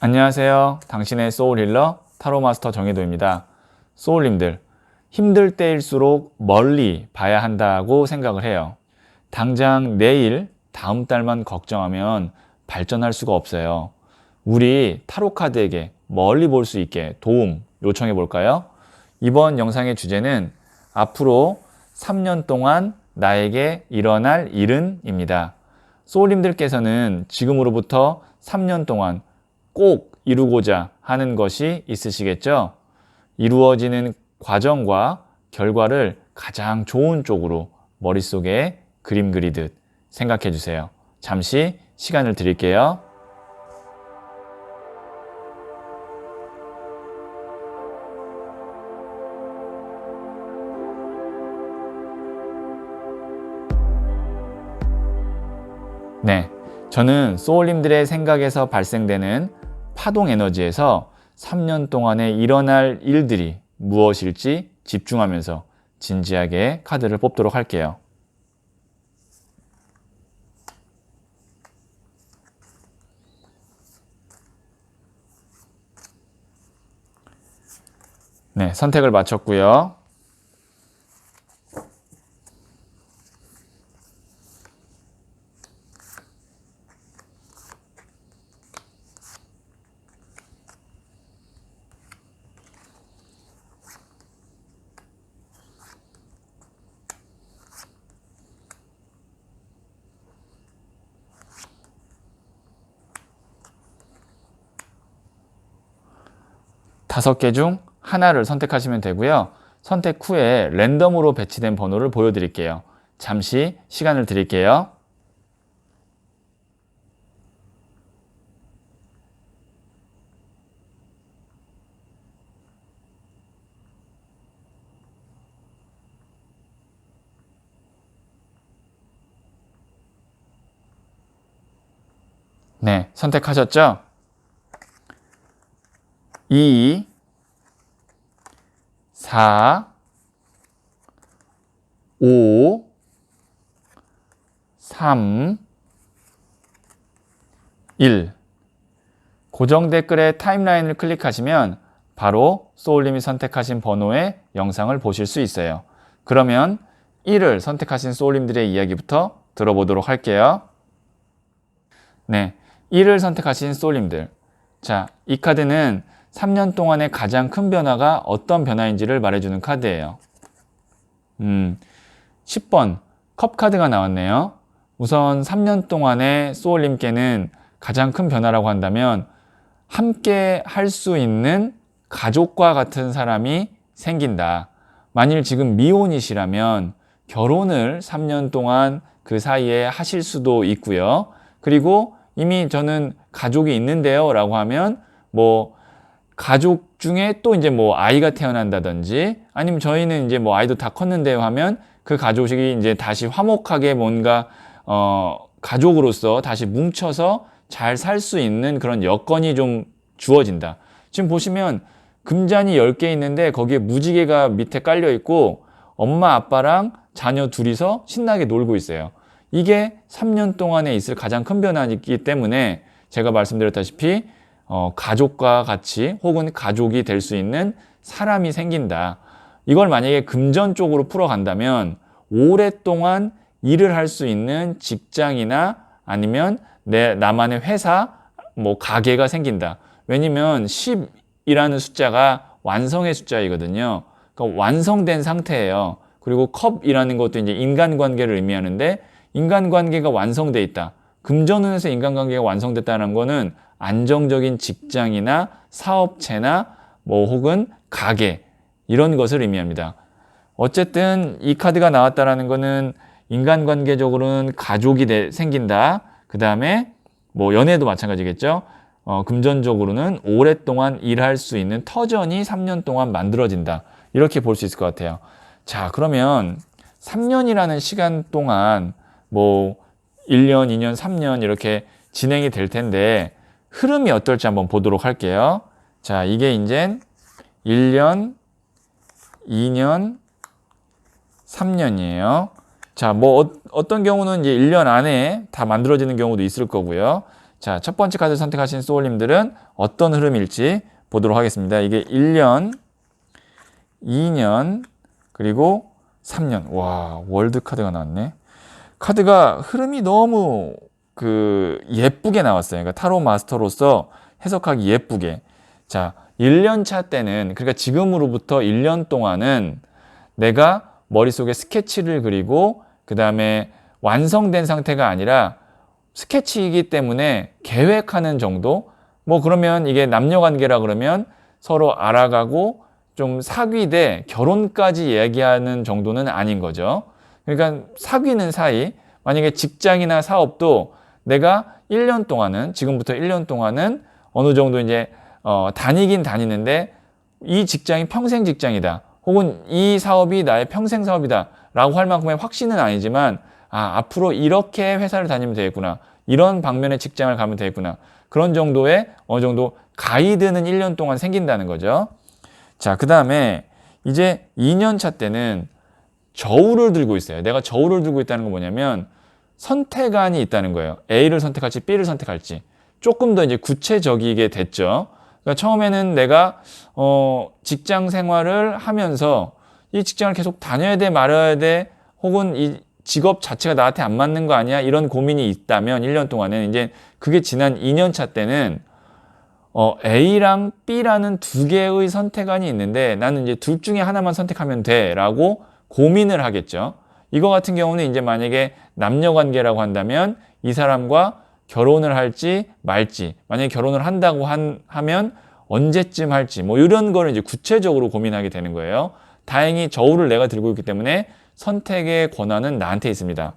안녕하세요. 당신의 소울힐러 타로마스터 정혜도입니다. 소울님들, 힘들 때일수록 멀리 봐야 한다고 생각을 해요. 당장 내일, 다음 달만 걱정하면 발전할 수가 없어요. 우리 타로카드에게 멀리 볼 수 있게 도움 요청해 볼까요? 이번 영상의 주제는 앞으로 3년 동안 나에게 일어날 일은입니다. 소울님들께서는 지금으로부터 3년 동안 꼭 이루고자 하는 것이 있으시겠죠? 이루어지는 과정과 결과를 가장 좋은 쪽으로 머릿속에 그림 그리듯 생각해 주세요. 잠시 시간을 드릴게요. 네, 저는 소울님들의 생각에서 발생되는 파동 에너지에서 3년 동안에 일어날 일들이 무엇일지 집중하면서 진지하게 카드를 뽑도록 할게요. 네, 선택을 마쳤고요. 다섯 개 중 하나를 선택하시면 되고요. 선택 후에 랜덤으로 배치된 번호를 보여드릴게요. 잠시 시간을 드릴게요. 네, 선택하셨죠? 2, 4, 5, 3, 1. 고정 댓글의 타임라인을 클릭하시면 바로 소울님이 선택하신 번호의 영상을 보실 수 있어요. 그러면 1을 선택하신 소울님들의 이야기부터 들어보도록 할게요. 네, 1을 선택하신 소울님들. 자, 이 카드는 3년 동안의 가장 큰 변화가 어떤 변화인지를 말해주는 카드예요. 10번 컵 카드가 나왔네요. 우선 3년 동안의 소울님께는 가장 큰 변화라고 한다면 함께 할 수 있는 가족과 같은 사람이 생긴다. 만일 지금 미혼이시라면 결혼을 3년 동안 그 사이에 하실 수도 있고요. 그리고 이미 저는 가족이 있는데요 라고 하면 가족 중에 또 이제 아이가 태어난다든지 아니면 저희는 이제 아이도 다 컸는데요 하면 그 가족이 이제 다시 화목하게 뭔가 가족으로서 다시 뭉쳐서 잘 살 수 있는 그런 여건이 좀 주어진다. 지금 보시면 금잔이 10개 있는데 거기에 무지개가 밑에 깔려 있고 엄마 아빠랑 자녀 둘이서 신나게 놀고 있어요. 이게 3년 동안에 있을 가장 큰 변화이기 때문에 제가 말씀드렸다시피 가족과 같이 혹은 가족이 될 수 있는 사람이 생긴다. 이걸 만약에 금전 쪽으로 풀어간다면 오랫동안 일을 할 수 있는 직장이나 아니면 나만의 회사, 가게가 생긴다. 왜냐면 10이라는 숫자가 완성의 숫자이거든요. 그러니까 완성된 상태예요. 그리고 컵이라는 것도 이제 인간관계를 의미하는데 인간관계가 완성돼 있다. 금전운에서 인간관계가 완성됐다는 거는 안정적인 직장이나 사업체나 혹은 가게 이런 것을 의미합니다. 어쨌든 이 카드가 나왔다라는 거는 인간관계적으로는 가족이 생긴다. 그 다음에 연애도 마찬가지겠죠. 금전적으로는 오랫동안 일할 수 있는 터전이 3년 동안 만들어진다. 이렇게 볼 수 있을 것 같아요. 자, 그러면 3년이라는 시간 동안 1년, 2년, 3년 이렇게 진행이 될 텐데 흐름이 어떨지 한번 보도록 할게요. 자, 이게 이제 1년, 2년, 3년이에요. 자, 어떤 경우는 이제 1년 안에 다 만들어지는 경우도 있을 거고요. 자, 첫 번째 카드 선택하신 소울님들은 어떤 흐름일지 보도록 하겠습니다. 이게 1년, 2년, 그리고 3년. 와, 월드 카드가 나왔네. 카드가 흐름이 너무 예쁘게 나왔어요. 그러니까 타로 마스터로서 해석하기 예쁘게. 자, 1년 차 때는, 그러니까 지금으로부터 1년 동안은 내가 머릿속에 스케치를 그리고 그 다음에 완성된 상태가 아니라 스케치이기 때문에 계획하는 정도? 뭐 그러면 이게 남녀 관계라 그러면 서로 알아가고 좀 사귀되 결혼까지 얘기하는 정도는 아닌 거죠. 그러니까 사귀는 사이, 만약에 직장이나 사업도 내가 1년 동안은, 지금부터 1년 동안은 어느 정도 이제 다니긴 다니는데 이 직장이 평생 직장이다. 혹은 이 사업이 나의 평생 사업이다. 라고 할 만큼의 확신은 아니지만, 앞으로 이렇게 회사를 다니면 되겠구나. 이런 방면의 직장을 가면 되겠구나. 그런 정도의 어느 정도 가이드는 1년 동안 생긴다는 거죠. 자, 그 다음에 이제 2년 차 때는 저울을 들고 있어요. 내가 저울을 들고 있다는 건 뭐냐면 선택안이 있다는 거예요. A를 선택할지 B를 선택할지. 조금 더 이제 구체적이게 됐죠. 그러니까 처음에는 내가 직장 생활을 하면서 이 직장을 계속 다녀야 돼 말아야 돼, 혹은 이 직업 자체가 나한테 안 맞는 거 아니야, 이런 고민이 있다면 1년 동안은, 이제 그게 지난 2년 차 때는 A랑 B라는 두 개의 선택안이 있는데 나는 이제 둘 중에 하나만 선택하면 돼 라고 고민을 하겠죠. 이거 같은 경우는 이제 만약에 남녀 관계라고 한다면 이 사람과 결혼을 할지 말지, 만약에 결혼을 한다고 하면 언제쯤 할지, 뭐 이런 거를 이제 구체적으로 고민하게 되는 거예요. 다행히 저울을 내가 들고 있기 때문에 선택의 권한은 나한테 있습니다.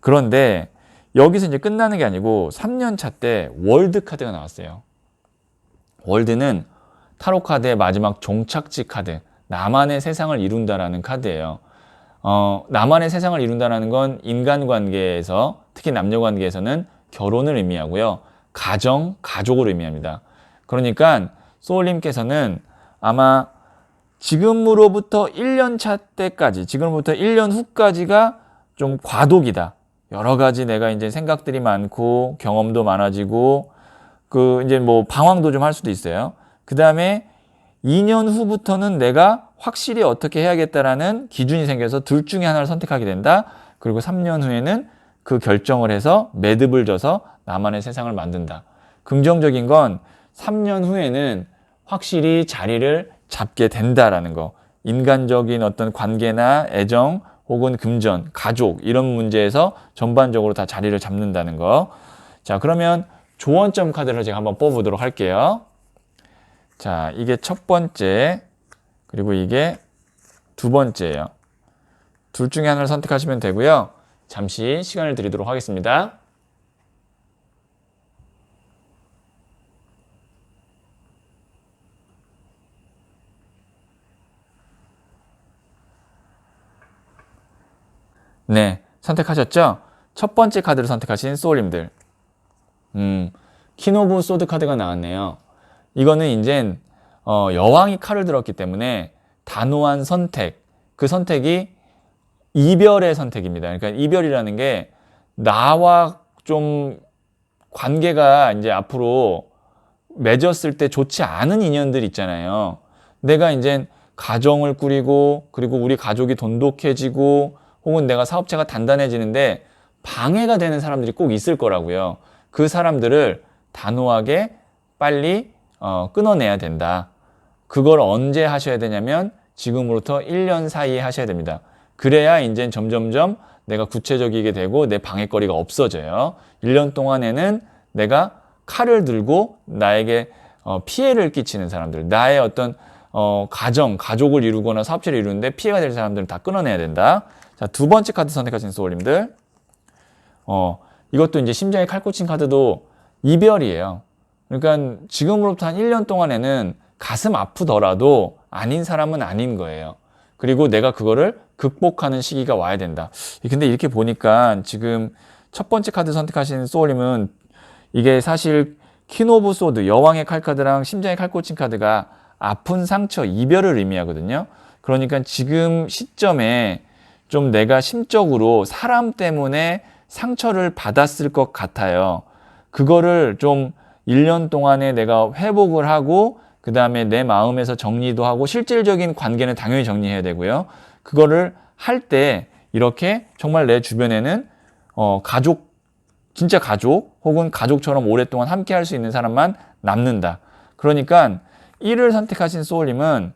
그런데 여기서 이제 끝나는 게 아니고 3년 차 때 월드 카드가 나왔어요. 월드는 타로 카드의 마지막 종착지 카드, 나만의 세상을 이룬다라는 카드예요. 나만의 세상을 이룬다라는 건 인간관계에서, 특히 남녀관계에서는 결혼을 의미하고요. 가정, 가족을 의미합니다. 그러니까 소울님께서는 아마 지금으로부터 1년 차 때까지, 지금부터 1년 후까지가 좀 과도기다. 여러 가지 내가 이제 생각들이 많고 경험도 많아지고 이제 뭐 방황도 좀 할 수도 있어요. 그 다음에 2년 후부터는 내가 확실히 어떻게 해야겠다라는 기준이 생겨서 둘 중에 하나를 선택하게 된다. 그리고 3년 후에는 그 결정을 해서 매듭을 져서 나만의 세상을 만든다. 긍정적인 건 3년 후에는 확실히 자리를 잡게 된다라는 거. 인간적인 어떤 관계나 애정 혹은 금전, 가족 이런 문제에서 전반적으로 다 자리를 잡는다는 거. 자, 그러면 조언점 카드를 제가 한번 뽑아보도록 할게요. 자, 이게 첫 번째, 그리고 이게 두 번째예요. 둘 중에 하나를 선택하시면 되고요. 잠시 시간을 드리도록 하겠습니다. 네, 선택하셨죠? 첫 번째 카드를 선택하신 소울님들. 퀸 오브 소드 카드가 나왔네요. 이거는 이제 여왕이 칼을 들었기 때문에 단호한 선택, 그 선택이 이별의 선택입니다. 그러니까 이별이라는 게 나와 좀 관계가 이제 앞으로 맺었을 때 좋지 않은 인연들 있잖아요. 내가 이제 가정을 꾸리고 그리고 우리 가족이 돈독해지고 혹은 내가 사업체가 단단해지는데 방해가 되는 사람들이 꼭 있을 거라고요. 그 사람들을 단호하게 빨리 끊어내야 된다. 그걸 언제 하셔야 되냐면 지금으로부터 1년 사이에 하셔야 됩니다. 그래야 이제 점점점 내가 구체적이게 되고 내 방해거리가 없어져요. 1년 동안에는 내가 칼을 들고 나에게 피해를 끼치는 사람들, 나의 어떤 가족을 이루거나 사업체를 이루는데 피해가 될 사람들은 다 끊어내야 된다. 자, 두 번째 카드 선택하신 소울님들. 이것도 이제 심장에 칼 꽂힌 카드도 이별이에요. 그러니까 지금으로부터 한 1년 동안에는 가슴 아프더라도 아닌 사람은 아닌 거예요. 그리고 내가 그거를 극복하는 시기가 와야 된다. 근데 이렇게 보니까 지금 첫 번째 카드 선택하신 소울님은 이게 사실 퀸 오브 소드, 여왕의 칼 카드랑 심장에 칼 꽂힌 카드가 아픈 상처, 이별을 의미하거든요. 그러니까 지금 시점에 좀 내가 심적으로 사람 때문에 상처를 받았을 것 같아요. 그거를 좀 1년 동안에 내가 회복을 하고 그 다음에 내 마음에서 정리도 하고 실질적인 관계는 당연히 정리해야 되고요. 그거를 할 때 이렇게 정말 내 주변에는 가족, 진짜 가족 혹은 가족처럼 오랫동안 함께 할 수 있는 사람만 남는다. 그러니까 1을 선택하신 소울님은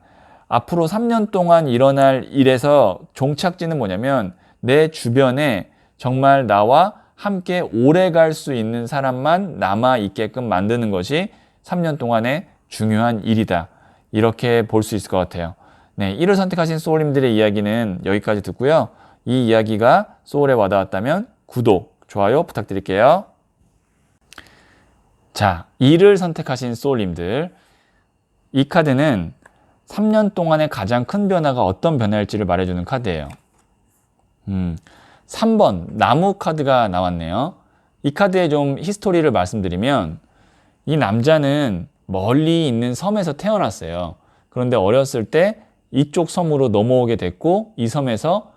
앞으로 3년 동안 일어날 일에서 종착지는 뭐냐면 내 주변에 정말 나와 함께 오래 갈 수 있는 사람만 남아 있게끔 만드는 것이 3년 동안의 중요한 일이다. 이렇게 볼 수 있을 것 같아요. 네, 1을 선택하신 소울님들의 이야기는 여기까지 듣고요. 이 이야기가 소울에 와닿았다면 구독, 좋아요 부탁드릴게요. 자, 2를 선택하신 소울님들. 이 카드는 3년 동안의 가장 큰 변화가 어떤 변화일지를 말해주는 카드예요. 3번 나무 카드가 나왔네요. 이 카드의 좀 히스토리를 말씀드리면 이 남자는 멀리 있는 섬에서 태어났어요. 그런데 어렸을 때 이쪽 섬으로 넘어오게 됐고 이 섬에서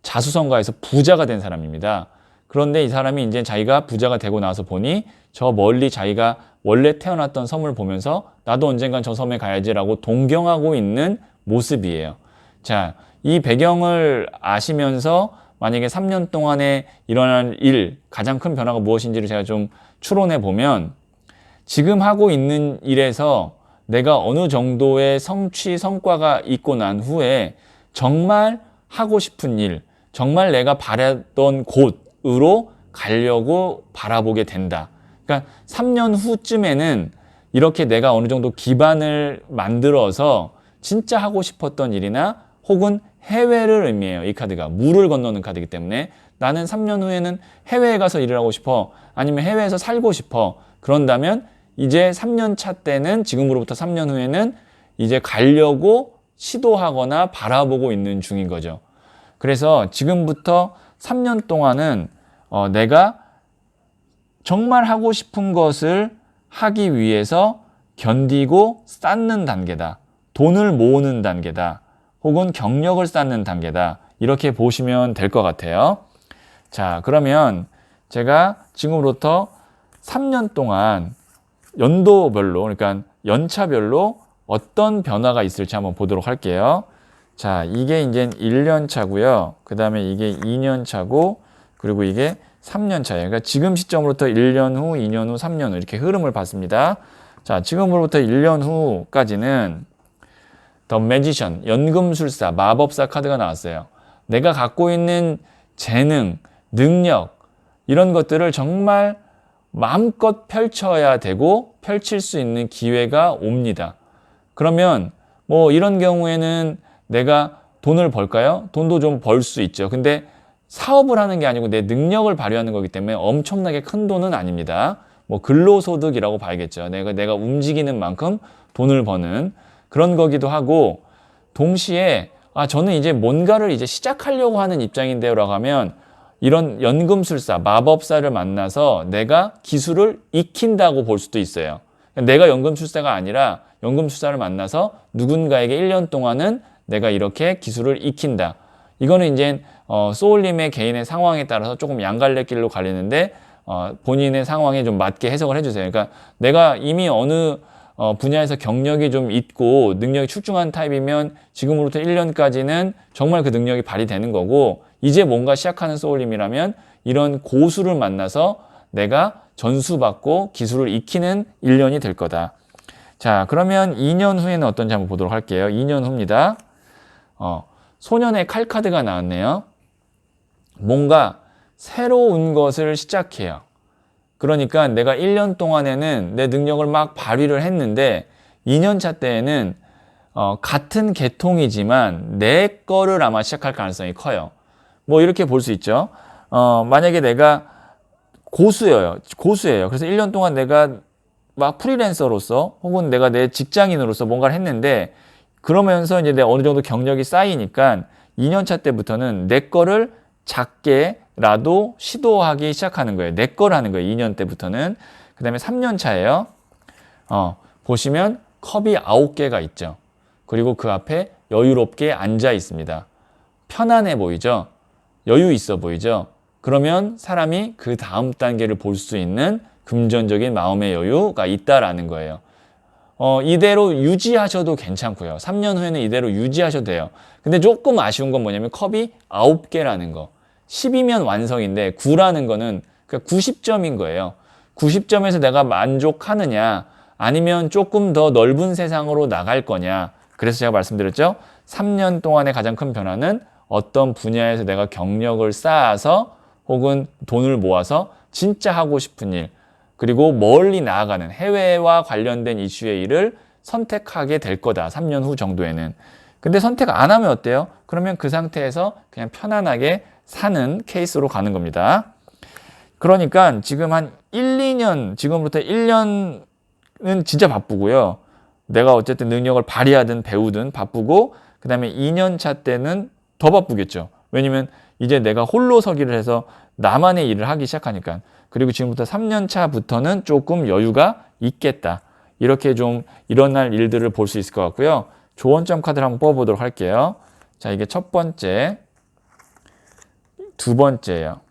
자수성가해서 부자가 된 사람입니다. 그런데 이 사람이 이제 자기가 부자가 되고 나서 보니 저 멀리 자기가 원래 태어났던 섬을 보면서 나도 언젠간 저 섬에 가야지라고 동경하고 있는 모습이에요. 자, 이 배경을 아시면서 만약에 3년 동안에 일어날 일, 가장 큰 변화가 무엇인지를 제가 좀 추론해 보면 지금 하고 있는 일에서 내가 어느 정도의 성취, 성과가 있고 난 후에 정말 하고 싶은 일, 정말 내가 바랬던 곳으로 가려고 바라보게 된다. 그러니까 3년 후쯤에는 이렇게 내가 어느 정도 기반을 만들어서 진짜 하고 싶었던 일이나 혹은 해외를 의미해요. 이 카드가 물을 건너는 카드이기 때문에 나는 3년 후에는 해외에 가서 일을 하고 싶어. 아니면 해외에서 살고 싶어. 그런다면 이제 3년 차 때는 지금으로부터 3년 후에는 이제 가려고 시도하거나 바라보고 있는 중인 거죠. 그래서 지금부터 3년 동안은 내가 정말 하고 싶은 것을 하기 위해서 견디고 쌓는 단계다. 돈을 모으는 단계다. 혹은 경력을 쌓는 단계다. 이렇게 보시면 될 것 같아요. 자, 그러면 제가 지금부터 3년 동안 연도별로, 그러니까 연차별로 어떤 변화가 있을지 한번 보도록 할게요. 자, 이게 이제 1년 차고요. 그 다음에 이게 2년 차고, 그리고 이게 3년 차예요. 그러니까 지금 시점으로부터 1년 후, 2년 후, 3년 후 이렇게 흐름을 봤습니다. 자, 지금으로부터 1년 후까지는 더 매지션, 연금술사, 마법사 카드가 나왔어요. 내가 갖고 있는 재능, 능력 이런 것들을 정말 마음껏 펼쳐야 되고 펼칠 수 있는 기회가 옵니다. 그러면 뭐 이런 경우에는 내가 돈을 벌까요? 돈도 좀 벌 수 있죠. 근데 사업을 하는 게 아니고 내 능력을 발휘하는 거기 때문에 엄청나게 큰 돈은 아닙니다. 뭐 근로소득이라고 봐야겠죠. 내가 움직이는 만큼 돈을 버는 그런 거기도 하고, 동시에 저는 이제 뭔가를 이제 시작하려고 하는 입장인데요 라고 하면 이런 연금술사, 마법사를 만나서 내가 기술을 익힌다고 볼 수도 있어요. 내가 연금술사가 아니라 연금술사를 만나서 누군가에게 1년 동안은 내가 이렇게 기술을 익힌다. 이거는 이제 소울님의 개인의 상황에 따라서 조금 양갈래길로 갈리는데 본인의 상황에 좀 맞게 해석을 해주세요. 그러니까 내가 이미 어느 분야에서 경력이 좀 있고 능력이 출중한 타입이면 지금으로부터 1년까지는 정말 그 능력이 발휘되는 거고, 이제 뭔가 시작하는 소울님이라면 이런 고수를 만나서 내가 전수받고 기술을 익히는 1년이 될 거다. 자, 그러면 2년 후에는 어떤지 한번 보도록 할게요. 2년 후입니다. 소년의 칼 카드가 나왔네요. 뭔가 새로운 것을 시작해요. 그러니까 내가 1년 동안에는 내 능력을 막 발휘를 했는데 2년 차 때에는 같은 계통이지만 내 거를 아마 시작할 가능성이 커요. 뭐 이렇게 볼 수 있죠. 만약에 내가 고수예요. 그래서 1년 동안 내가 막 프리랜서로서 혹은 내가 내 직장인으로서 뭔가를 했는데 그러면서 이제 내 어느 정도 경력이 쌓이니까 2년 차 때부터는 내 거를 작게라도 시도하기 시작하는 거예요. 내 거라는 거예요. 2년 때부터는. 그 다음에 3년 차예요. 보시면 컵이 9개가 있죠. 그리고 그 앞에 여유롭게 앉아 있습니다. 편안해 보이죠? 여유 있어 보이죠? 그러면 사람이 그 다음 단계를 볼 수 있는 금전적인 마음의 여유가 있다라는 거예요. 이대로 유지하셔도 괜찮고요. 3년 후에는 이대로 유지하셔도 돼요. 근데 조금 아쉬운 건 뭐냐면 컵이 9개라는 거. 10이면 완성인데 9라는 거는 90점인 거예요. 90점에서 내가 만족하느냐 아니면 조금 더 넓은 세상으로 나갈 거냐. 그래서 제가 말씀드렸죠. 3년 동안의 가장 큰 변화는 어떤 분야에서 내가 경력을 쌓아서 혹은 돈을 모아서 진짜 하고 싶은 일, 그리고 멀리 나아가는 해외와 관련된 이슈의 일을 선택하게 될 거다. 3년 후 정도에는. 근데 선택 안 하면 어때요? 그러면 그 상태에서 그냥 편안하게 사는 케이스로 가는 겁니다. 그러니까 지금 한 1, 2년, 지금부터 1년은 진짜 바쁘고요. 내가 어쨌든 능력을 발휘하든 배우든 바쁘고, 그 다음에 2년 차 때는 더 바쁘겠죠. 왜냐면 이제 내가 홀로 서기를 해서 나만의 일을 하기 시작하니까. 그리고 지금부터 3년 차부터는 조금 여유가 있겠다. 이렇게 좀 일어날 일들을 볼 수 있을 것 같고요. 조언점 카드를 한번 뽑아보도록 할게요. 자, 이게 첫 번째, 두 번째예요.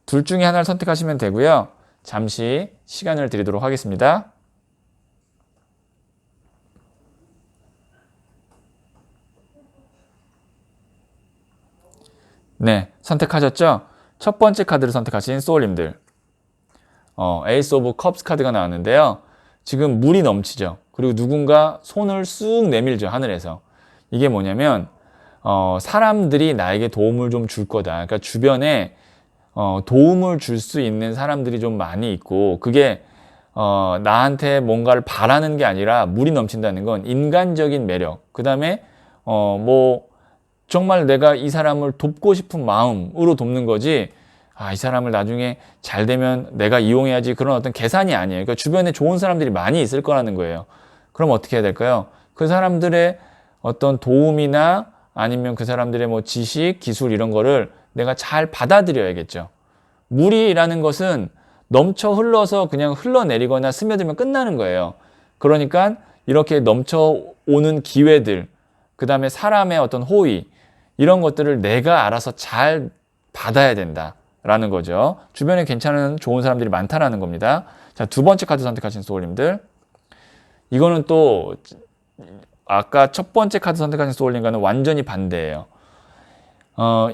둘 중에 하나를 선택하시면 되고요. 잠시 시간을 드리도록 하겠습니다. 네, 선택하셨죠? 첫 번째 카드를 선택하신 소울님들. 에이스 오브 컵스 카드가 나왔는데요. 지금 물이 넘치죠. 그리고 누군가 손을 쑥 내밀죠. 하늘에서. 이게 뭐냐면 사람들이 나에게 도움을 좀 줄 거다. 그러니까 주변에 도움을 줄 수 있는 사람들이 좀 많이 있고, 그게 나한테 뭔가를 바라는 게 아니라 물이 넘친다는 건 인간적인 매력, 그 다음에 뭐 정말 내가 이 사람을 돕고 싶은 마음으로 돕는 거지, 이 사람을 나중에 잘 되면 내가 이용해야지, 그런 어떤 계산이 아니에요. 그러니까 주변에 좋은 사람들이 많이 있을 거라는 거예요. 그럼 어떻게 해야 될까요? 그 사람들의 어떤 도움이나 아니면 그 사람들의 뭐 지식, 기술 이런 거를 내가 잘 받아들여야겠죠. 물이라는 것은 넘쳐 흘러서 그냥 흘러내리거나 스며들면 끝나는 거예요. 그러니까 이렇게 넘쳐오는 기회들, 그 다음에 사람의 어떤 호의, 이런 것들을 내가 알아서 잘 받아야 된다라는 거죠. 주변에 괜찮은 좋은 사람들이 많다라는 겁니다. 자, 두 번째 카드 선택하신 소울님들. 이거는 또 아까 첫 번째 카드 선택하신 소울님과는 완전히 반대예요.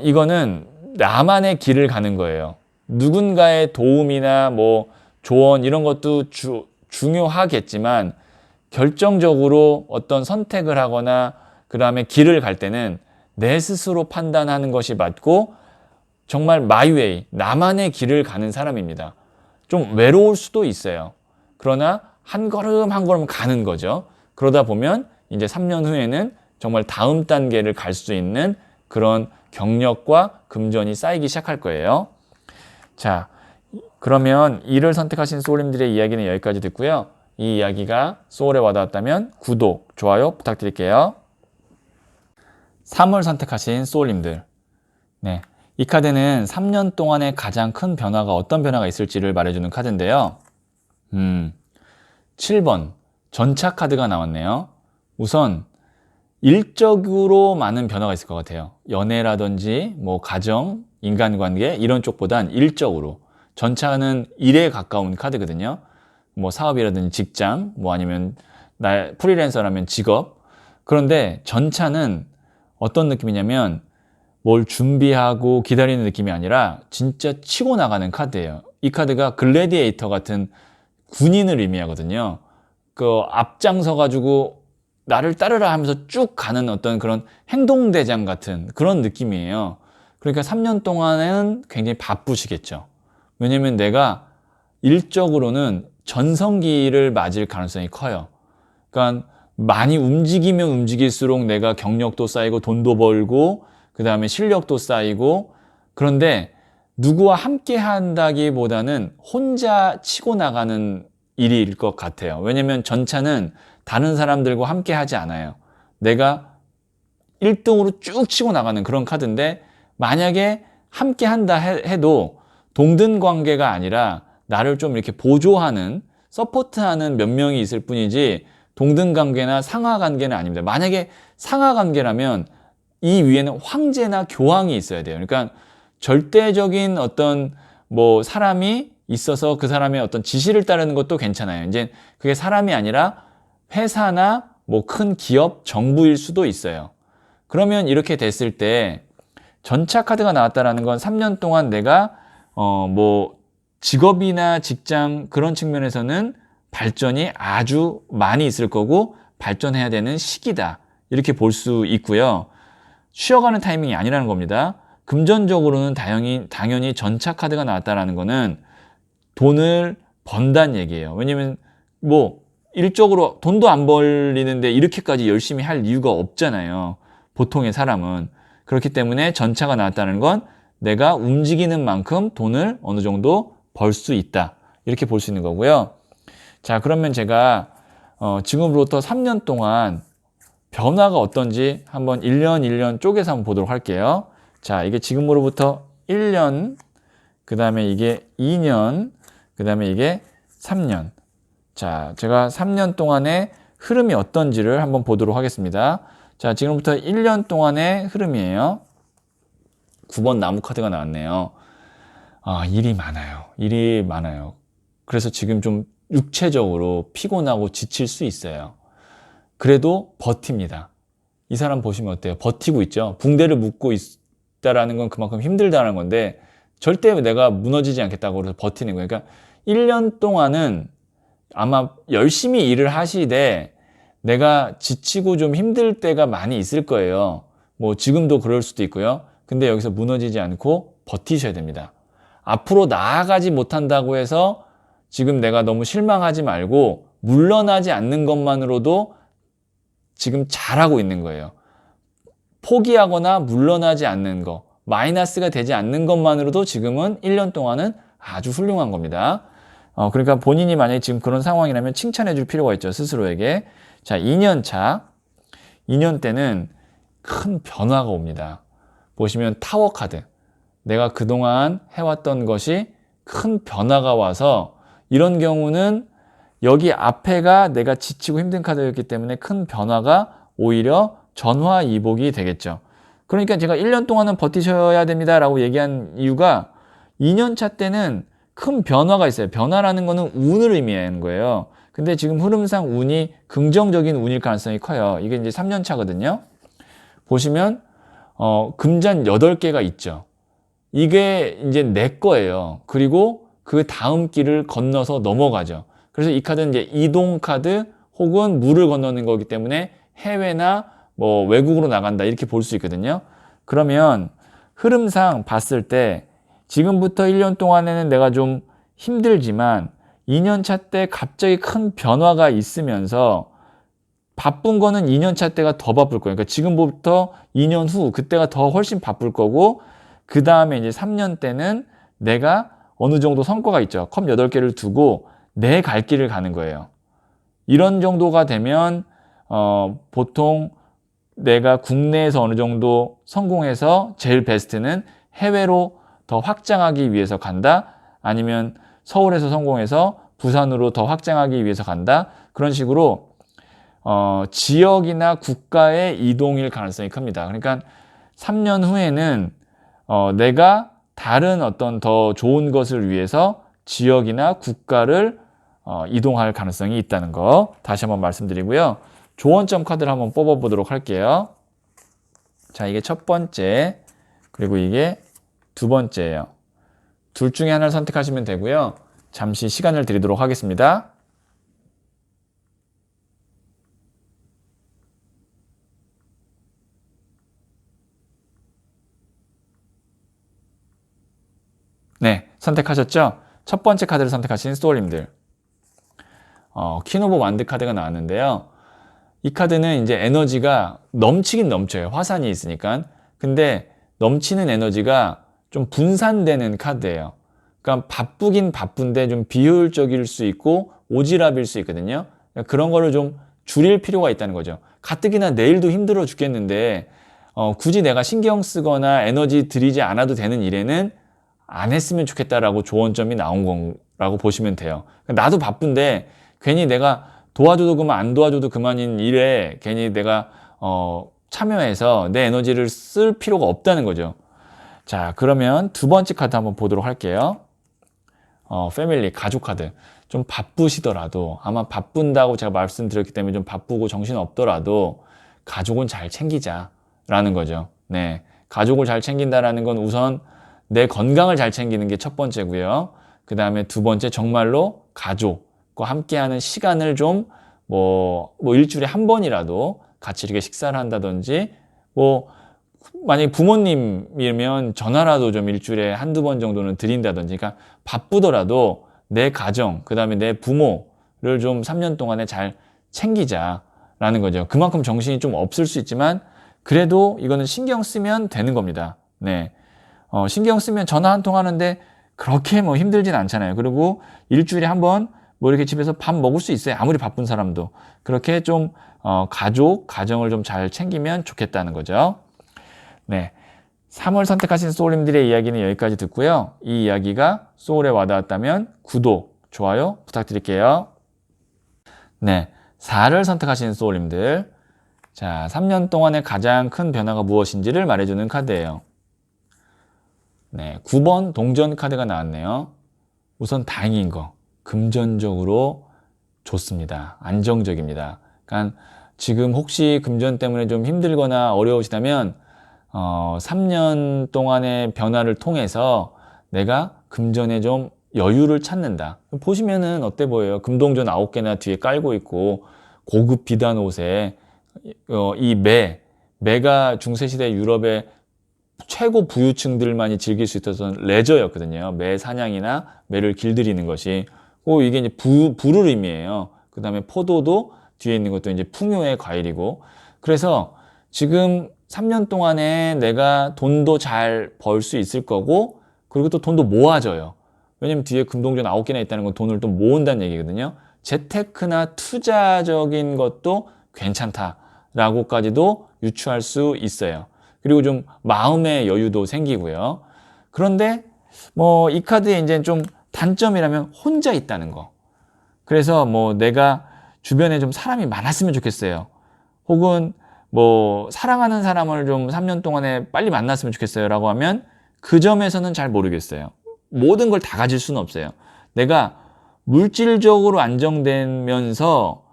이거는 나만의 길을 가는 거예요. 누군가의 도움이나 뭐 조언 이런 것도 중요하겠지만, 결정적으로 어떤 선택을 하거나 그 다음에 길을 갈 때는 내 스스로 판단하는 것이 맞고, 정말 마이웨이, 나만의 길을 가는 사람입니다. 좀 외로울 수도 있어요. 그러나 한 걸음 한 걸음 가는 거죠. 그러다 보면 이제 3년 후에는 정말 다음 단계를 갈 수 있는 그런 경력과 금전이 쌓이기 시작할 거예요. 자, 그러면 이를 선택하신 소울님들의 이야기는 여기까지 듣고요. 이 이야기가 소울에 와닿았다면 구독, 좋아요 부탁드릴게요. 3을 선택하신 소울님들. 네, 이 카드는 3년 동안의 가장 큰 변화가 어떤 변화가 있을지를 말해주는 카드인데요. 7번 전차 카드가 나왔네요. 우선 일적으로 많은 변화가 있을 것 같아요. 연애라든지 뭐 가정, 인간관계 이런 쪽보단 일적으로. 전차는 일에 가까운 카드거든요. 뭐 사업이라든지 직장, 뭐 아니면 프리랜서라면 직업. 그런데 전차는 어떤 느낌이냐면 뭘 준비하고 기다리는 느낌이 아니라 진짜 치고 나가는 카드예요. 이 카드가 글래디에이터 같은 군인을 의미하거든요. 그 앞장서 가지고 나를 따르라 하면서 쭉 가는 어떤 그런 행동대장 같은 그런 느낌이에요. 그러니까 3년 동안에는 굉장히 바쁘시겠죠. 왜냐면 내가 일적으로는 전성기를 맞을 가능성이 커요. 그러니까 많이 움직이면 움직일수록 내가 경력도 쌓이고 돈도 벌고 그 다음에 실력도 쌓이고, 그런데 누구와 함께 한다기보다는 혼자 치고 나가는 일일 것 같아요. 왜냐면 전차는 다른 사람들과 함께 하지 않아요. 내가 1등으로 쭉 치고 나가는 그런 카드인데, 만약에 함께 한다 해도 동등 관계가 아니라 나를 좀 이렇게 보조하는, 서포트하는 몇 명이 있을 뿐이지 동등 관계나 상하 관계는 아닙니다. 만약에 상하 관계라면 이 위에는 황제나 교황이 있어야 돼요. 그러니까 절대적인 어떤 뭐 사람이 있어서 그 사람의 어떤 지시를 따르는 것도 괜찮아요. 이제 그게 사람이 아니라 회사나 뭐 큰 기업, 정부일 수도 있어요. 그러면 이렇게 됐을 때 전차 카드가 나왔다라는 건 3년 동안 내가 뭐 직업이나 직장 그런 측면에서는 발전이 아주 많이 있을 거고 발전해야 되는 시기다. 이렇게 볼 수 있고요. 쉬어가는 타이밍이 아니라는 겁니다. 금전적으로는 당연히 전차 카드가 나왔다라는 거는 돈을 번다는 얘기예요. 왜냐면 뭐 일적으로 돈도 안 벌리는데 이렇게까지 열심히 할 이유가 없잖아요. 보통의 사람은. 그렇기 때문에 전차가 나왔다는 건 내가 움직이는 만큼 돈을 어느 정도 벌 수 있다. 이렇게 볼 수 있는 거고요. 자, 그러면 제가 지금부터 3년 동안 변화가 어떤지 한번 1년 쪼개서 한번 보도록 할게요. 자, 이게 지금으로부터 1년, 그 다음에 이게 2년, 그 다음에 이게 3년. 자, 제가 3년 동안의 흐름이 어떤지를 한번 보도록 하겠습니다. 자, 지금부터 1년 동안의 흐름이에요. 9번 나무 카드가 나왔네요. 일이 많아요. 일이 많아요. 그래서 지금 좀 육체적으로 피곤하고 지칠 수 있어요. 그래도 버팁니다. 이 사람 보시면 어때요? 버티고 있죠? 붕대를 묶고 있다라는 건 그만큼 힘들다는 건데 절대 내가 무너지지 않겠다고 그래서 버티는 거예요. 그러니까 1년 동안은 아마 열심히 일을 하시되 내가 지치고 좀 힘들 때가 많이 있을 거예요. 뭐 지금도 그럴 수도 있고요. 근데 여기서 무너지지 않고 버티셔야 됩니다. 앞으로 나아가지 못한다고 해서 지금 내가 너무 실망하지 말고 물러나지 않는 것만으로도 지금 잘하고 있는 거예요. 포기하거나 물러나지 않는 거, 마이너스가 되지 않는 것만으로도 지금은 1년 동안은 아주 훌륭한 겁니다. 그러니까 본인이 만약에 지금 그런 상황이라면 칭찬해 줄 필요가 있죠. 스스로에게. 자, 2년 차. 2년 때는 큰 변화가 옵니다. 보시면 타워 카드. 내가 그동안 해왔던 것이 큰 변화가 와서 이런 경우는 여기 앞에가 내가 지치고 힘든 카드였기 때문에 큰 변화가 오히려 전화이복이 되겠죠. 그러니까 제가 1년 동안은 버티셔야 됩니다 라고 얘기한 이유가 2년 차 때는 큰 변화가 있어요. 변화라는 거는 운을 의미하는 거예요. 근데 지금 흐름상 운이 긍정적인 운일 가능성이 커요. 이게 이제 3년 차거든요. 보시면 금잔 8개가 있죠. 이게 이제 내 거예요. 그리고 그 다음 길을 건너서 넘어가죠. 그래서 이 카드는 이제 이동 카드 혹은 물을 건너는 거기 때문에 해외나 뭐 외국으로 나간다 이렇게 볼 수 있거든요. 그러면 흐름상 봤을 때 지금부터 1년 동안에는 내가 좀 힘들지만 2년 차 때 갑자기 큰 변화가 있으면서 바쁜 거는 2년 차 때가 더 바쁠 거예요. 그러니까 지금부터 2년 후 그때가 더 훨씬 바쁠 거고 그 다음에 이제 3년 때는 내가 어느 정도 성과가 있죠. 컵 8개를 두고 내 갈 길을 가는 거예요. 이런 정도가 되면 보통 내가 국내에서 어느 정도 성공해서 제일 베스트는 해외로 더 확장하기 위해서 간다. 아니면 서울에서 성공해서 부산으로 더 확장하기 위해서 간다. 그런 식으로 지역이나 국가의 이동일 가능성이 큽니다. 그러니까 3년 후에는 내가 다른 어떤 더 좋은 것을 위해서 지역이나 국가를 이동할 가능성이 있다는 거 다시 한번 말씀드리고요. 조언점 카드를 한번 뽑아보도록 할게요. 자, 이게 첫 번째, 그리고 이게 두 번째예요. 둘 중에 하나를 선택하시면 되고요. 잠시 시간을 드리도록 하겠습니다. 네, 선택하셨죠? 첫 번째 카드를 선택하신 스토어님들. 퀸 오브 완드 카드가 나왔는데요. 이 카드는 이제 에너지가 넘치긴 넘쳐요. 화산이 있으니까. 근데 넘치는 에너지가 좀 분산되는 카드예요. 그러니까 바쁘긴 바쁜데 좀 비효율적일 수 있고 오지랖일 수 있거든요. 그러니까 그런 거를 좀 줄일 필요가 있다는 거죠. 가뜩이나 내일도 힘들어 죽겠는데 굳이 내가 신경 쓰거나 에너지 들이지 않아도 되는 일에는 안 했으면 좋겠다라고 조언점이 나온 거라고 보시면 돼요. 나도 바쁜데 괜히 내가 도와줘도 그만 안 도와줘도 그만인 일에 괜히 내가 참여해서 내 에너지를 쓸 필요가 없다는 거죠. 자, 그러면 두 번째 카드 한번 보도록 할게요. 패밀리, 가족 카드. 좀 바쁘시더라도, 아마 바쁜다고 제가 말씀드렸기 때문에 좀 바쁘고 정신 없더라도 가족은 잘 챙기자라는 거죠. 네. 가족을 잘 챙긴다라는 건 우선 내 건강을 잘 챙기는 게 첫 번째고요. 그 다음에 두 번째, 정말로 가족과 함께하는 시간을 좀 일주일에 한 번이라도 같이 이렇게 식사를 한다든지, 만약에 부모님이면 전화라도 좀 일주일에 한두 번 정도는 드린다든지, 그러니까 바쁘더라도 내 가정, 그 다음에 내 부모를 좀 3년 동안에 잘 챙기자라는 거죠. 그만큼 정신이 좀 없을 수 있지만, 그래도 이거는 신경 쓰면 되는 겁니다. 네. 신경 쓰면 전화 한 통 하는데 그렇게 힘들진 않잖아요. 그리고 일주일에 한 번 이렇게 집에서 밥 먹을 수 있어요. 아무리 바쁜 사람도. 그렇게 좀, 가정을 좀 잘 챙기면 좋겠다는 거죠. 네. 3월 선택하신 소울님들의 이야기는 여기까지 듣고요. 이 이야기가 소울에 와닿았다면 구독, 좋아요 부탁드릴게요. 네. 4를 선택하신 소울님들. 자, 3년 동안의 가장 큰 변화가 무엇인지를 말해주는 카드예요. 네. 9번 동전 카드가 나왔네요. 우선 다행인 거. 금전적으로 좋습니다. 안정적입니다. 그러니까 지금 혹시 금전 때문에 좀 힘들거나 어려우시다면 3년 동안의 변화를 통해서 내가 금전에 좀 여유를 찾는다. 보시면은 어때 보여요? 금동전 9개나 뒤에 깔고 있고 고급 비단 옷에 이 매가 중세시대 유럽의 최고 부유층들만이 즐길 수 있었던 레저였거든요. 매 사냥이나 매를 길들이는 것이. 이게 이제 부를 의미해요. 그 다음에 포도도 뒤에 있는 것도 이제 풍요의 과일이고. 그래서 지금 3년 동안에 내가 돈도 잘 벌 수 있을 거고, 그리고 또 돈도 모아져요. 왜냐면 뒤에 금동전 9개나 있다는 건 돈을 또 모은다는 얘기거든요. 재테크나 투자적인 것도 괜찮다라고까지도 유추할 수 있어요. 그리고 좀 마음의 여유도 생기고요. 그런데 이 카드에 이제 좀 단점이라면 혼자 있다는 거. 그래서 내가 주변에 좀 사람이 많았으면 좋겠어요. 혹은 사랑하는 사람을 좀 3년 동안에 빨리 만났으면 좋겠어요 라고 하면 그 점에서는 잘 모르겠어요. 모든 걸 다 가질 수는 없어요. 내가 물질적으로 안정되면서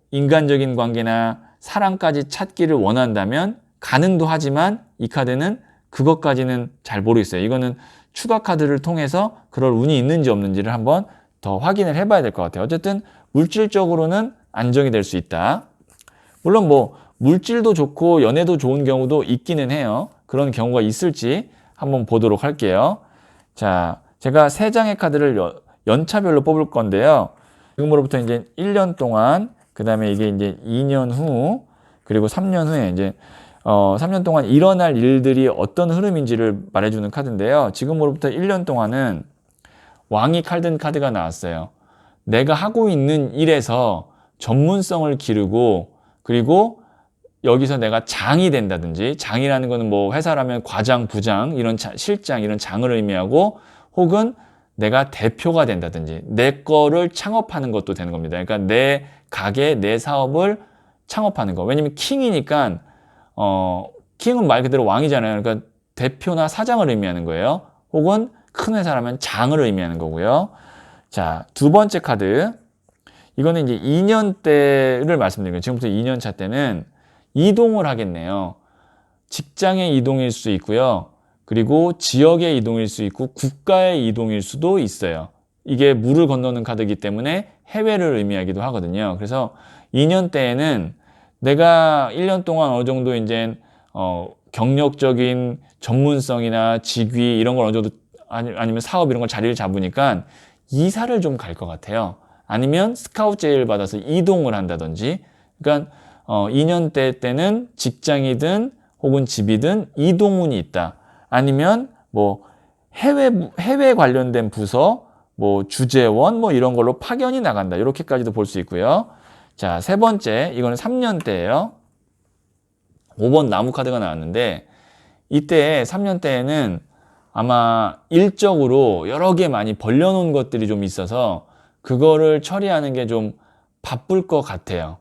인간적인 관계나 사랑까지 찾기를 원한다면 가능도 하지만 이 카드는 그것까지는 잘 모르겠어요. 이거는 추가 카드를 통해서 그럴 운이 있는지 없는지를 한번 더 확인을 해봐야 될 것 같아요. 어쨌든 물질적으로는 안정이 될 수 있다. 물론 물질도 좋고 연애도 좋은 경우도 있기는 해요. 그런 경우가 있을지 한번 보도록 할게요. 자, 제가 3장의 카드를 연차별로 뽑을 건데요. 지금으로부터 이제 1년 동안, 그 다음에 이게 이제 2년 후, 그리고 3년 후에 이제 3년 동안 일어날 일들이 어떤 흐름인지를 말해주는 카드인데요. 지금으로부터 1년 동안은 왕이 칼든 카드가 나왔어요. 내가 하고 있는 일에서 전문성을 기르고, 그리고 여기서 내가 장이 된다든지, 장이라는 거는 회사라면 과장, 부장, 이런 실장, 이런 장을 의미하고, 혹은 내가 대표가 된다든지, 내 거를 창업하는 것도 되는 겁니다. 그러니까 내 가게, 내 사업을 창업하는 거. 왜냐면 킹이니까 킹은 말 그대로 왕이잖아요. 그러니까 대표나 사장을 의미하는 거예요. 혹은 큰 회사라면 장을 의미하는 거고요. 자, 두 번째 카드. 이거는 이제 2년 때를 말씀드린 거예요. 지금부터 2년 차 때는 이동을 하겠네요. 직장의 이동일 수 있고요. 그리고 지역의 이동일 수 있고 국가의 이동일 수도 있어요. 이게 물을 건너는 카드이기 때문에 해외를 의미하기도 하거든요. 그래서 2년 때에는 내가 1년 동안 어느 정도 이제 경력적인 전문성이나 직위 이런 걸 어느 정도 아니면 사업 이런 걸 자리를 잡으니까 이사를 좀 갈 것 같아요. 아니면 스카우트 제의를 받아서 이동을 한다든지. 그러니까 2년 때는 직장이든 혹은 집이든 이동운이 있다. 아니면 해외 관련된 부서, 주재원 이런 걸로 파견이 나간다. 이렇게까지도 볼 수 있고요. 자, 세 번째, 이거는 3년 때예요. 5번 나무 카드가 나왔는데, 이때 3년 때에는 아마 일적으로 여러 개 많이 벌려놓은 것들이 좀 있어서 그거를 처리하는 게 좀 바쁠 것 같아요.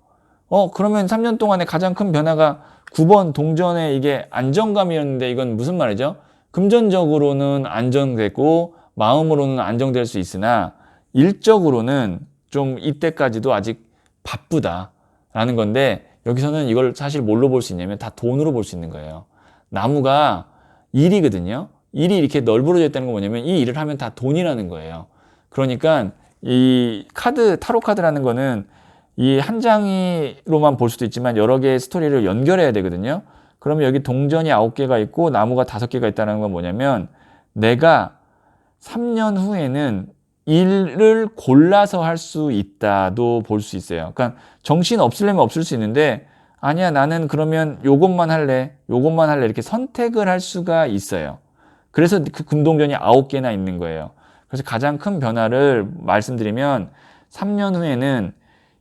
그러면 3년 동안에 가장 큰 변화가 9번 동전의 이게 안정감이었는데 이건 무슨 말이죠? 금전적으로는 안정되고 마음으로는 안정될 수 있으나 일적으로는 좀 이때까지도 아직 바쁘다라는 건데, 여기서는 이걸 사실 뭘로 볼 수 있냐면 다 돈으로 볼 수 있는 거예요. 나무가 일이거든요. 일이 이렇게 널브러져 있다는 건 뭐냐면 이 일을 하면 다 돈이라는 거예요. 그러니까 이 카드, 타로 카드라는 거는 이 한 장으로만 볼 수도 있지만 여러 개의 스토리를 연결해야 되거든요. 그러면 여기 동전이 9개가 있고 나무가 5개가 있다는 건 뭐냐면 내가 3년 후에는 일을 골라서 할 수 있다도 볼 수 있어요. 그러니까 정신 없으려면 없을 수 있는데 아니야 나는 그러면 요것만 할래 요것만 할래 이렇게 선택을 할 수가 있어요. 그래서 그 금동전이 9개나 있는 거예요. 그래서 가장 큰 변화를 말씀드리면 3년 후에는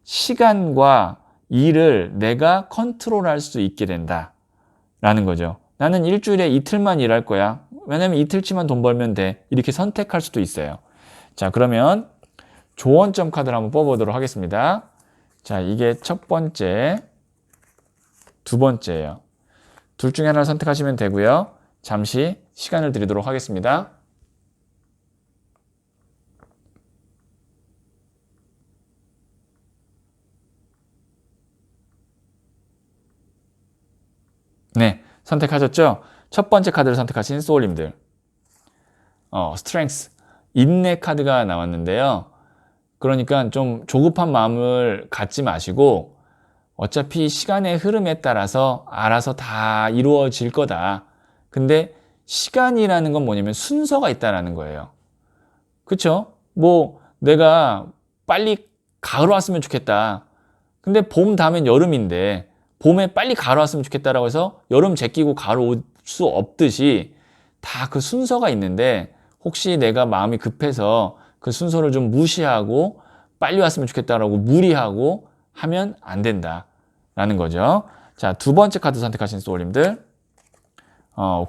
시간과 일을 내가 컨트롤할 수 있게 된다라는 거죠. 나는 일주일에 이틀만 일할 거야. 왜냐면 이틀치만 돈 벌면 돼. 이렇게 선택할 수도 있어요. 자, 그러면 조언점 카드를 한번 뽑아보도록 하겠습니다. 자, 이게 첫 번째, 두 번째예요. 둘 중에 하나를 선택하시면 되고요. 잠시 시간을 드리도록 하겠습니다. 네, 선택하셨죠? 첫 번째 카드를 선택하신 소울님들. 스트렝스, 인내 카드가 나왔는데요. 그러니까 좀 조급한 마음을 갖지 마시고 어차피 시간의 흐름에 따라서 알아서 다 이루어질 거다. 근데 시간이라는 건 뭐냐면 순서가 있다라는 거예요. 그쵸? 뭐 내가 빨리 가을 왔으면 좋겠다. 근데 봄 다음엔 여름인데 봄에 빨리 가을 왔으면 좋겠다라고 해서 여름 제끼고 가을 올 수 없듯이 다 그 순서가 있는데 혹시 내가 마음이 급해서 그 순서를 좀 무시하고 빨리 왔으면 좋겠다라고 무리하고 하면 안 된다라는 거죠. 자, 두 번째 카드 선택하신 소울님들,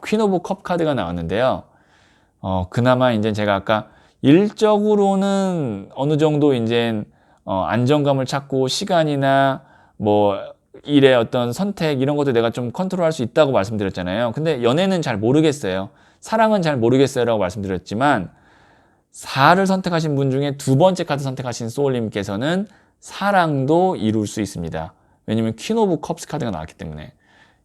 퀸 오브 컵 카드가 나왔는데요. 그나마 이제 제가 아까 일적으로는 어느 정도 이제 안정감을 찾고 시간이나 뭐 일의 어떤 선택 이런 것도 내가 좀 컨트롤할 수 있다고 말씀드렸잖아요. 근데 연애는 잘 모르겠어요. 사랑은 잘 모르겠어요 라고 말씀드렸지만 4를 선택하신 분 중에 두 번째 카드 선택하신 소울님께서는 사랑도 이룰 수 있습니다. 왜냐면 퀸 오브 컵스 카드가 나왔기 때문에.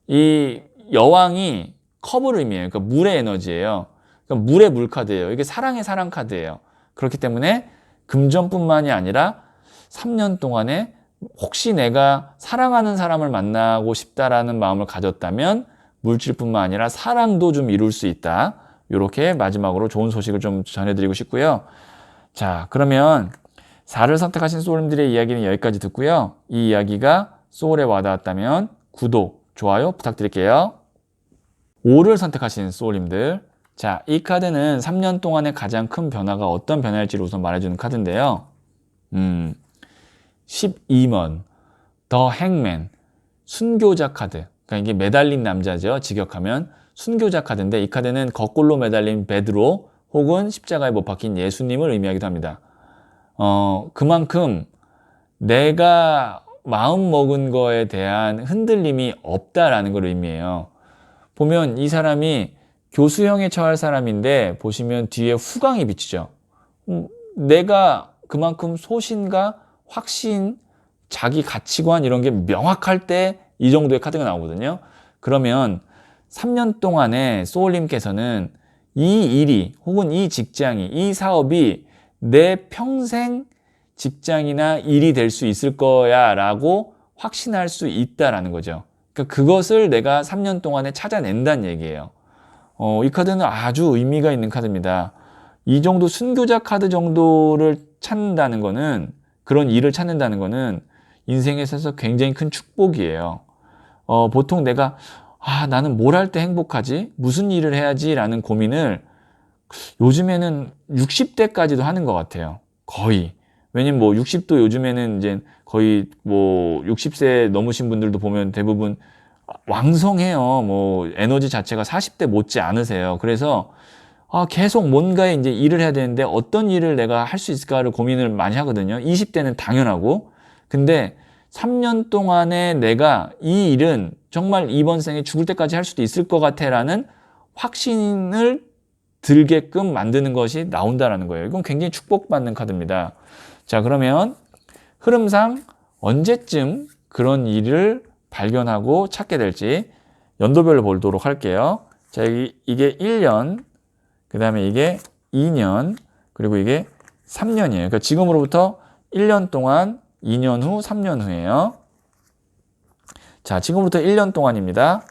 이 여왕이 컵을 의미해요. 그러니까 물의 에너지예요. 그러니까 물의 물 카드예요. 이게 사랑의 사랑 카드예요. 그렇기 때문에 금전뿐만이 아니라 3년 동안에 혹시 내가 사랑하는 사람을 만나고 싶다라는 마음을 가졌다면 물질뿐만 아니라 사랑도 좀 이룰 수 있다. 이렇게 마지막으로 좋은 소식을 좀 전해드리고 싶고요. 자, 그러면 4를 선택하신 소울님들의 이야기는 여기까지 듣고요. 이 이야기가 소울에 와닿았다면 구독, 좋아요 부탁드릴게요. 5를 선택하신 소울님들, 자, 이 카드는 3년 동안의 가장 큰 변화가 어떤 변화일지를 우선 말해주는 카드인데요. 12번, 더 행맨, 순교자 카드. 그러니까 이게 매달린 남자죠. 직역하면 순교자 카드인데 이 카드는 거꾸로 매달린 베드로 혹은 십자가에 못 박힌 예수님을 의미하기도 합니다. 그만큼 내가 마음 먹은 거에 대한 흔들림이 없다라는 걸 의미해요. 보면 이 사람이 교수형에 처할 사람인데 보시면 뒤에 후광이 비치죠. 내가 그만큼 소신과 확신, 자기 가치관 이런 게 명확할 때 이 정도의 카드가 나오거든요. 그러면 3년 동안에 소울님께서는 이 일이 혹은 이 직장이, 이 사업이 내 평생 직장이나 일이 될 수 있을 거야 라고 확신할 수 있다라는 거죠. 그러니까 그것을 내가 3년 동안에 찾아낸다는 얘기예요. 이 카드는 아주 의미가 있는 카드입니다. 이 정도 순교자 카드 정도를 찾는다는 거는, 그런 일을 찾는다는 거는 인생에 있어서 굉장히 큰 축복이에요. 보통 내가 나는 뭘 할 때 행복하지? 무슨 일을 해야지? 라는 고민을 요즘에는 60대까지도 하는 것 같아요. 거의. 왜냐면 뭐 60도 요즘에는 이제 거의 뭐 60세 넘으신 분들도 보면 대부분 왕성해요. 뭐 에너지 자체가 40대 못지 않으세요. 그래서 계속 뭔가에 이제 일을 해야 되는데 어떤 일을 내가 할 수 있을까를 고민을 많이 하거든요. 20대는 당연하고. 근데 3년 동안에 내가 이 일은 정말 이번 생에 죽을 때까지 할 수도 있을 것 같아 라는 확신을 들게끔 만드는 것이 나온다라는 거예요. 이건 굉장히 축복받는 카드입니다. 자, 그러면 흐름상 언제쯤 그런 일을 발견하고 찾게 될지 연도별로 보도록 할게요. 자, 이게 1년, 그 다음에 이게 2년, 그리고 이게 3년이에요. 그러니까 지금으로부터 1년 동안, 2년 후, 3년 후예요. 자, 지금부터 1년 동안입니다.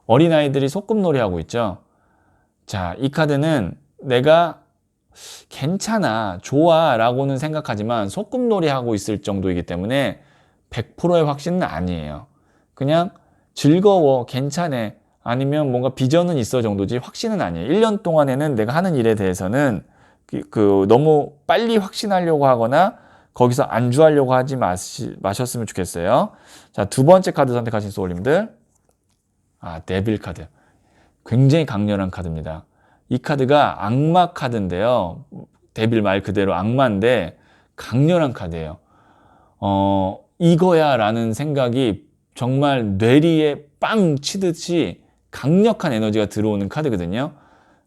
어린아이들이 소꿉놀이 하고 있죠. 자, 이 카드는 내가 괜찮아, 좋아 라고는 생각하지만 소꿉놀이 하고 있을 정도이기 때문에 100%의 확신은 아니에요. 그냥 즐거워, 괜찮아, 아니면 뭔가 비전은 있어 정도지 확신은 아니에요. 1년 동안에는 내가 하는 일에 대해서는 너무 빨리 확신하려고 하거나 거기서 안주하려고 하지 마셨으면 좋겠어요. 자, 두 번째 카드 선택하신 소울님들. 데빌 카드. 굉장히 강렬한 카드입니다. 이 카드가 악마 카드인데요. 데빌 말 그대로 악마인데 강렬한 카드예요. 이거야 라는 생각이 정말 뇌리에 빵 치듯이 강력한 에너지가 들어오는 카드거든요.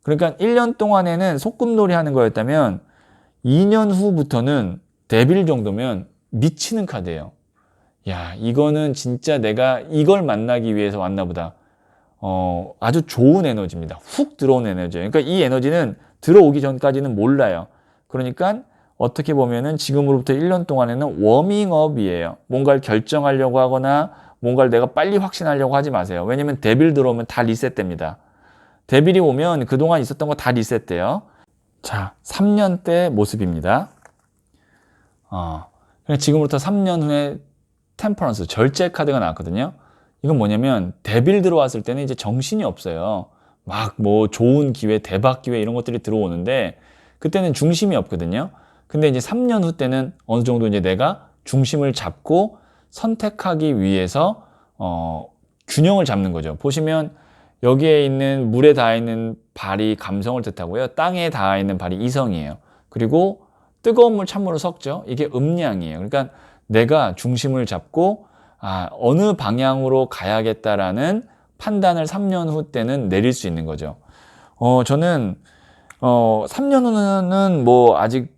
그러니까 1년 동안에는 소꿉놀이 하는 거였다면 2년 후부터는 데빌 정도면 미치는 카드예요. 야, 이거는 진짜 내가 이걸 만나기 위해서 왔나 보다. 아주 좋은 에너지입니다. 훅 들어오는 에너지예요. 그러니까 이 에너지는 들어오기 전까지는 몰라요. 그러니까 어떻게 보면은 지금으로부터 1년 동안에는 워밍업이에요. 뭔가를 결정하려고 하거나 뭔가를 내가 빨리 확신하려고 하지 마세요. 왜냐면 데빌 들어오면 다 리셋됩니다. 데빌이 오면 그동안 있었던 거 다 리셋돼요. 자, 3년 때 모습입니다. 지금부터 3년 후에 템퍼런스, 절제 카드가 나왔거든요. 이건 뭐냐면 데빌 들어왔을 때는 이제 정신이 없어요. 막 뭐 좋은 기회, 대박 기회 이런 것들이 들어오는데 그때는 중심이 없거든요. 근데 이제 3년 후 때는 어느 정도 이제 내가 중심을 잡고 선택하기 위해서 균형을 잡는 거죠. 보시면 여기에 있는 물에 닿아 있는 발이 감성을 뜻하고요. 땅에 닿아 있는 발이 이성이에요. 그리고 뜨거운 물 찬물을 섞죠. 이게 음양이에요. 그러니까 내가 중심을 잡고 어느 방향으로 가야겠다라는 판단을 3년 후 때는 내릴 수 있는 거죠. 저는 3년 후는 뭐 아직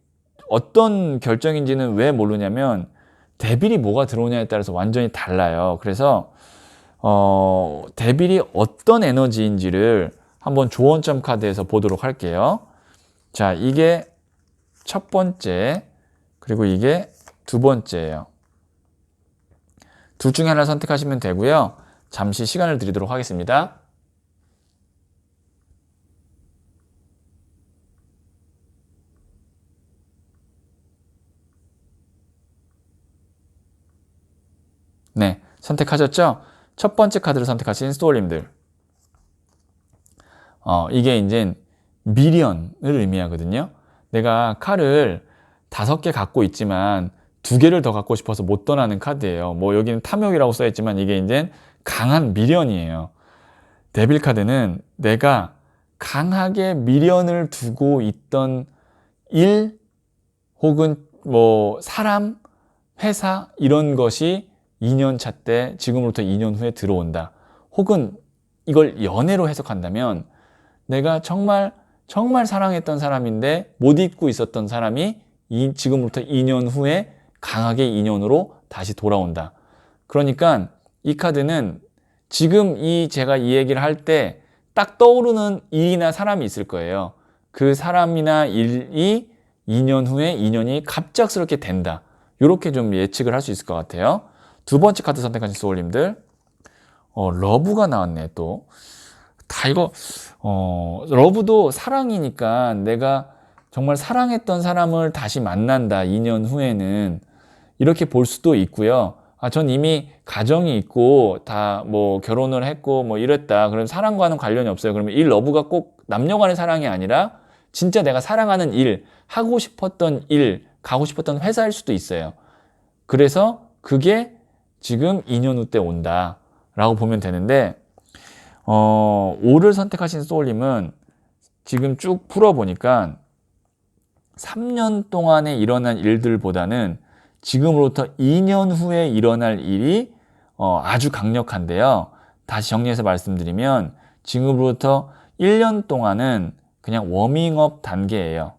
어떤 결정인지는 왜 모르냐면 데빌이 뭐가 들어오냐에 따라서 완전히 달라요. 그래서 데빌이 어떤 에너지인지를 한번 조언점 카드에서 보도록 할게요. 자, 이게 첫 번째, 그리고 이게 두 번째예요. 둘 중에 하나를 선택하시면 되고요. 잠시 시간을 드리도록 하겠습니다. 네, 선택하셨죠? 첫 번째 카드를 선택하신 스토어님들. 이게 이제 미련을 의미하거든요. 내가 칼을 5개 갖고 있지만 2개를 더 갖고 싶어서 못 떠나는 카드예요. 뭐 여기는 탐욕이라고 써있지만 이게 이제 강한 미련이에요. 데빌 카드는 내가 강하게 미련을 두고 있던 일 혹은 뭐 사람, 회사 이런 것이 2년 차 때 지금으로부터 2년 후에 들어온다. 혹은 이걸 연애로 해석한다면 내가 정말 사랑했던 사람인데 못 잊고 있었던 사람이 지금부터 2년 후에 강하게 인연으로 다시 돌아온다. 그러니까 이 카드는 지금 제가 이 얘기를 할 때 딱 떠오르는 일이나 사람이 있을 거예요. 그 사람이나 일이 2년 후에 인연이 갑작스럽게 된다. 이렇게 좀 예측을 할 수 있을 것 같아요. 두 번째 카드 선택하신 소울님들. 러브가 나왔네, 또. 다 이거, 러브도 사랑이니까 내가 정말 사랑했던 사람을 다시 만난다, 2년 후에는. 이렇게 볼 수도 있고요. 전 이미 가정이 있고 다 뭐 결혼을 했고 뭐 이랬다. 그럼 사랑과는 관련이 없어요. 그러면 이 러브가 꼭 남녀 간의 사랑이 아니라 진짜 내가 사랑하는 일, 하고 싶었던 일, 가고 싶었던 회사일 수도 있어요. 그래서 그게 지금 2년 후 때 온다 라고 보면 되는데 5를 선택하신 소울님은 지금 쭉 풀어보니까 3년 동안에 일어난 일들보다는 지금으로부터 2년 후에 일어날 일이 아주 강력한데요. 다시 정리해서 말씀드리면 지금으로부터 1년 동안은 그냥 워밍업 단계예요.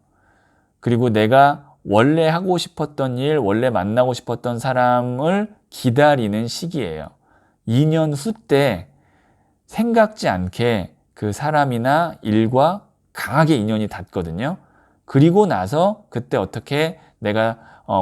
그리고 내가 원래 하고 싶었던 일, 원래 만나고 싶었던 사람을 기다리는 시기예요. 2년 후 때 생각지 않게 그 사람이나 일과 강하게 인연이 닿거든요. 그리고 나서 그때 어떻게 내가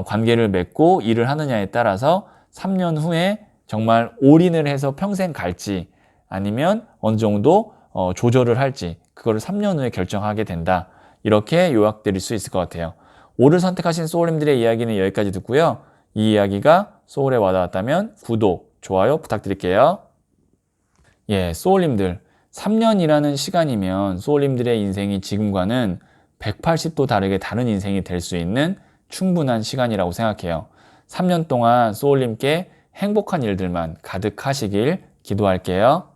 관계를 맺고 일을 하느냐에 따라서 3년 후에 정말 올인을 해서 평생 갈지 아니면 어느 정도 조절을 할지 그거를 3년 후에 결정하게 된다. 이렇게 요약드릴 수 있을 것 같아요. 오를 선택하신 소울님들의 이야기는 여기까지 듣고요. 이 이야기가 소울에 와닿았다면 구독, 좋아요 부탁드릴게요. 예, 소울님들 3년이라는 시간이면 소울님들의 인생이 지금과는 180도 다르게 다른 인생이 될 수 있는 충분한 시간이라고 생각해요. 3년 동안 소울님께 행복한 일들만 가득하시길 기도할게요.